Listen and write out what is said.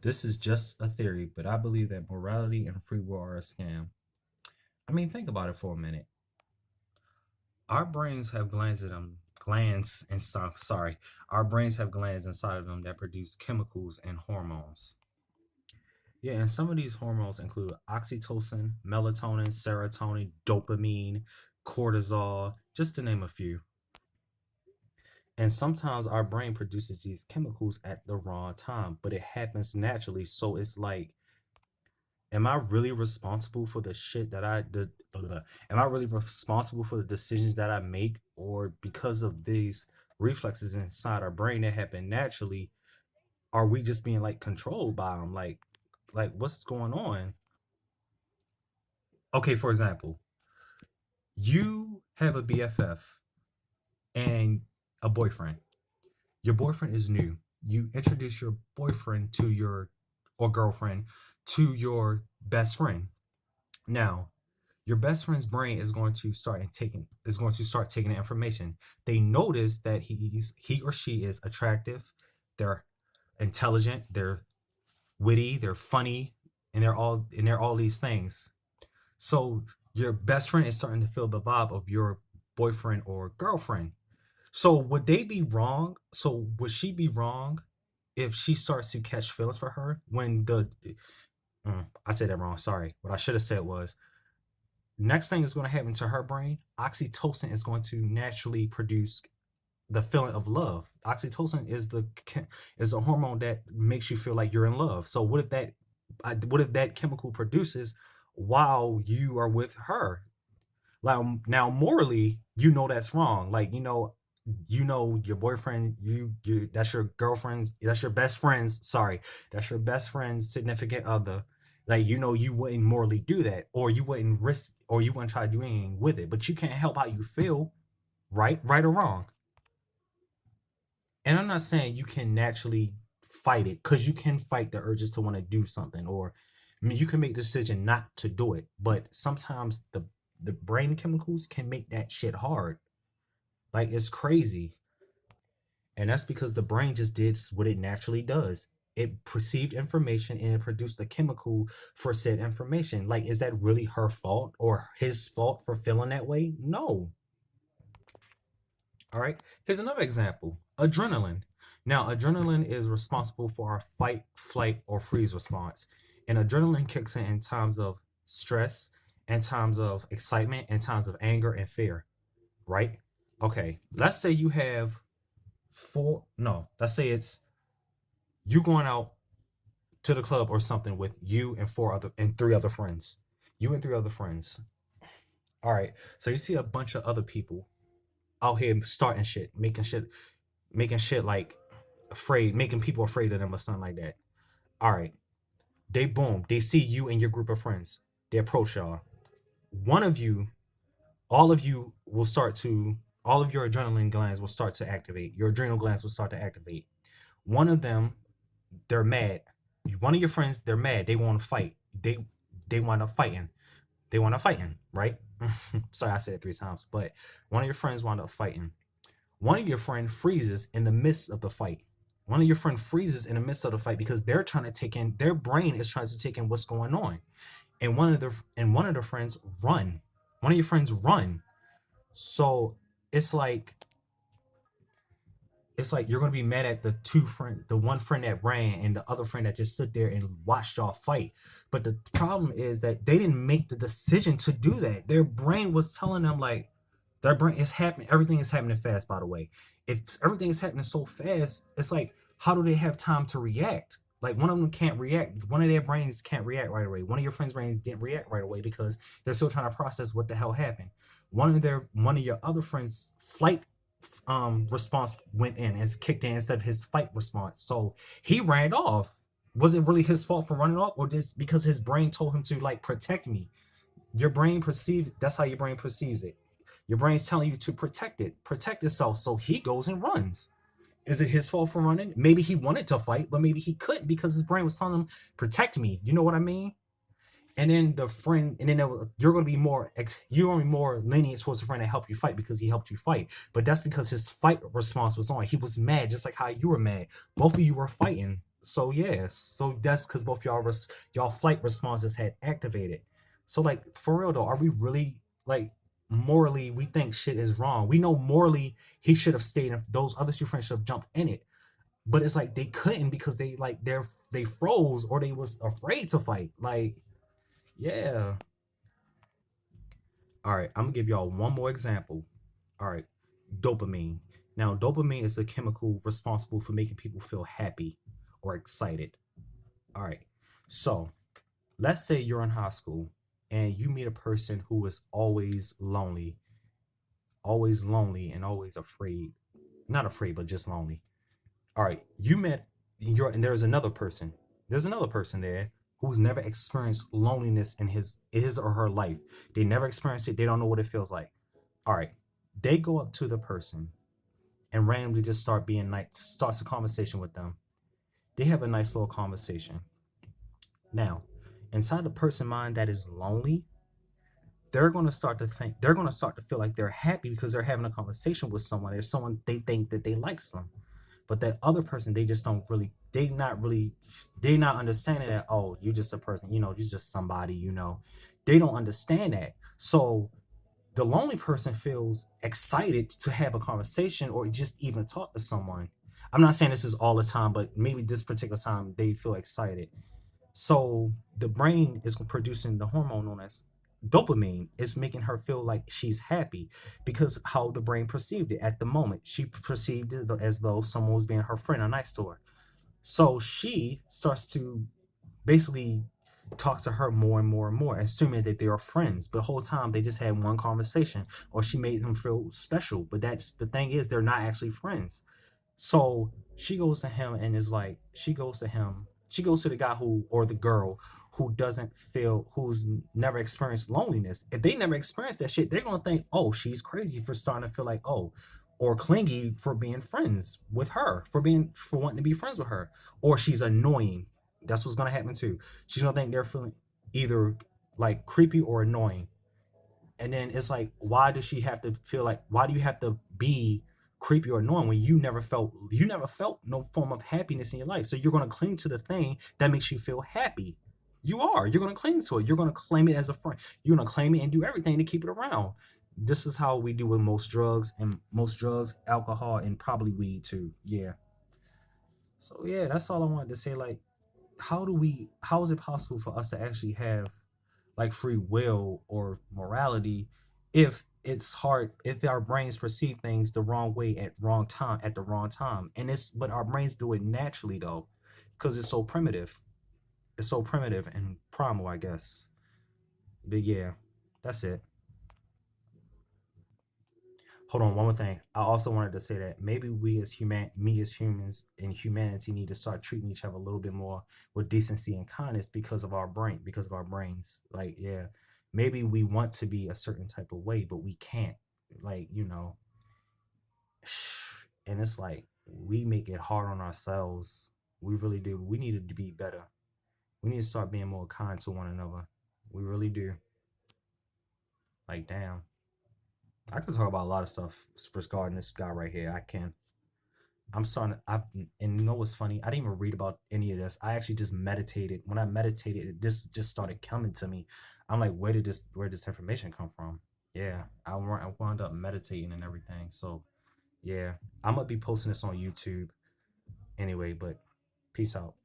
This is just a theory, but I believe that morality and free will are a scam. I mean, think about it for a minute. Our brains have glands in them, glands and sorry, our brains have glands inside of them that produce chemicals and hormones. Yeah, and some of these hormones include oxytocin, melatonin, serotonin, dopamine, cortisol, just to name a few. And sometimes our brain produces these chemicals at the wrong time, but it happens naturally. So it's like, am I really responsible for the shit that blah, blah, blah. Am I really responsible for the decisions that I make, or because of these reflexes inside our brain that happen naturally, are we just being like controlled by them? Like what's going on? Okay, for example, you have a BFF and a boyfriend. Your boyfriend is new. You introduce your boyfriend to your or girlfriend to your best friend. Now, your best friend's brain is going to start taking the information. They notice that he or she is attractive, they're intelligent, they're witty, they're funny, and they're all these things. So your best friend is starting to feel the vibe of your boyfriend or girlfriend. So would they be wrong? So would she be wrong if she starts to catch feelings for her when I said that wrong. Sorry. What I should have said was, next thing is going to happen to her brain. Oxytocin is going to naturally produce the feeling of love. Oxytocin is a hormone that makes you feel like you're in love. So what if that chemical produces while you are with her? Like, now morally, you know that's wrong. Like, your boyfriend, you that's your girlfriend's, that's your best friend's, sorry, that's your best friend's significant other. Like, you wouldn't morally do that, or you wouldn't risk, or you wouldn't try to do anything with it. But you can't help how you feel, right or wrong. And I'm not saying you can naturally fight it, because you can fight the urges to want to do something, or I mean, you can make the decision not to do it. But sometimes the brain chemicals can make that shit hard. Like, it's crazy. And that's because the brain just did what it naturally does. It perceived information and it produced a chemical for said information. Like, is that really her fault or his fault for feeling that way? No. All right. Here's another example: adrenaline. Now, adrenaline is responsible for our fight, flight, or freeze response. And adrenaline kicks in times of stress, in times of excitement, in times of anger and fear, right? Okay. Let's say you have no, let's say it's you going out to the club or something with you and three other friends. You and three other friends. All right. So you see a bunch of other people out here starting shit, making shit like afraid, making people afraid of them or something like that. All right. They see you and your group of friends. They approach y'all. One of you, all of you will start to, all of your adrenaline glands will start to activate. Your adrenal glands will start to activate. One of them, they're mad. One of your friends, they're mad. They want to fight. They wind up fighting. They wind up fighting, right? Sorry, I said it 3 times. But one of your friends wound up fighting. One of your friend freezes in the midst of the fight. One of your friend freezes in the midst of the fight because they're trying to take in, their brain is trying to take in what's going on. And one of the friends run. One of your friends run. So it's like you're gonna be mad at the one friend that ran and the other friend that just sit there and watched y'all fight. But the problem is that they didn't make the decision to do that. Their brain was telling them, like, their brain is happening. Everything is happening fast, by the way. If everything is happening so fast, it's like, how do they have time to react? Like, one of them can't react. One of their brains can't react right away. One of your friends' brains didn't react right away because they're still trying to process what the hell happened. One of your other friends' flight response went in and kicked in instead of his fight response. So he ran off. Was it really his fault for running off, or just because his brain told him to, like, protect me? Your brain perceives, that's how your brain perceives it. Your brain's telling you to protect itself. So he goes and runs. Is it his fault for running? Maybe he wanted to fight, but maybe he couldn't because his brain was telling him, protect me. You know what I mean? And then you're going to be more lenient towards the friend that helped you fight because he helped you fight. But that's because his fight response was on. He was mad, just like how you were mad. Both of you were fighting. So yeah, so that's because both y'all flight responses had activated. So like for real though, are we really like morally we think shit is wrong? We know morally he should have stayed and those other two friends should have jumped in it. But it's like they couldn't because they froze or they was afraid to fight. Like, yeah. All right, I'm gonna give y'all one more example. All right, dopamine. Now, dopamine is a chemical responsible for making people feel happy or excited. All right, so let's say you're in high school and you meet a person who is always lonely and always afraid. Not afraid, but just lonely. All right, you met and there's another person. There's another person there who's never experienced loneliness in his or her life. They never experienced it. They don't know what it feels like. All right, they go up to the person and randomly just start being nice, starts a conversation with them. They have a nice little conversation. Now, inside the person mind that is lonely, they're going to start to feel like they're happy because they're having a conversation with someone. There's someone they think that they like them. But that other person, they just don't really, they not understanding that, oh, you're just a person, you're just somebody, They don't understand that. So the lonely person feels excited to have a conversation or just even talk to someone. I'm not saying this is all the time, but maybe this particular time they feel excited. So the brain is producing the hormone known as dopamine. It's making her feel like she's happy because how the brain perceived it at the moment. She perceived it as though someone was being her friend or nice to her. So she starts to basically talk to her more and more and more, assuming that they are friends. But the whole time they just had one conversation, or she made them feel special. But that's the thing is they're not actually friends. So she goes to him and is like, she goes to the guy who, or the girl who doesn't feel, who's never experienced loneliness. If they never experienced that shit, they're going to think, oh, she's crazy for starting to feel like, oh, or clingy for being friends with her, for wanting to be friends with her, or she's annoying. That's what's going to happen too. She's going to think they're feeling either like creepy or annoying. And then it's like, why does she have to feel like? Why do you have to be creepy or annoying when you never felt no form of happiness in your life? So you're gonna cling to the thing that makes you feel happy. You are. You're gonna cling to it. You're gonna claim it as a friend. You're gonna claim it and do everything to keep it around. This is how we do with most drugs, alcohol, and probably weed too. Yeah. So yeah, that's all I wanted to say. Like, how is it possible for us to actually have like free will or morality if it's hard if our brains perceive things the wrong way at the wrong time, and it's but our brains do it naturally though because it's so primitive and primal, I guess. But yeah, that's it. Hold on, one more thing. I also wanted to say that maybe me as humans and humanity need to start treating each other a little bit more with decency and kindness because of our brains. Like, yeah, maybe we want to be a certain type of way, but we can't. Like, and it's like we make it hard on ourselves. We really do. We need to be better. We need to start being more kind to one another. We really do. Like, damn. I could talk about a lot of stuff regarding this guy right here. I can. I'm starting. And you know what's funny? I didn't even read about any of this. I actually just meditated. When I meditated, this just started coming to me. I'm like, where did this information come from? Yeah, I wound up meditating and everything. So yeah, I'm gonna be posting this on YouTube anyway. But peace out.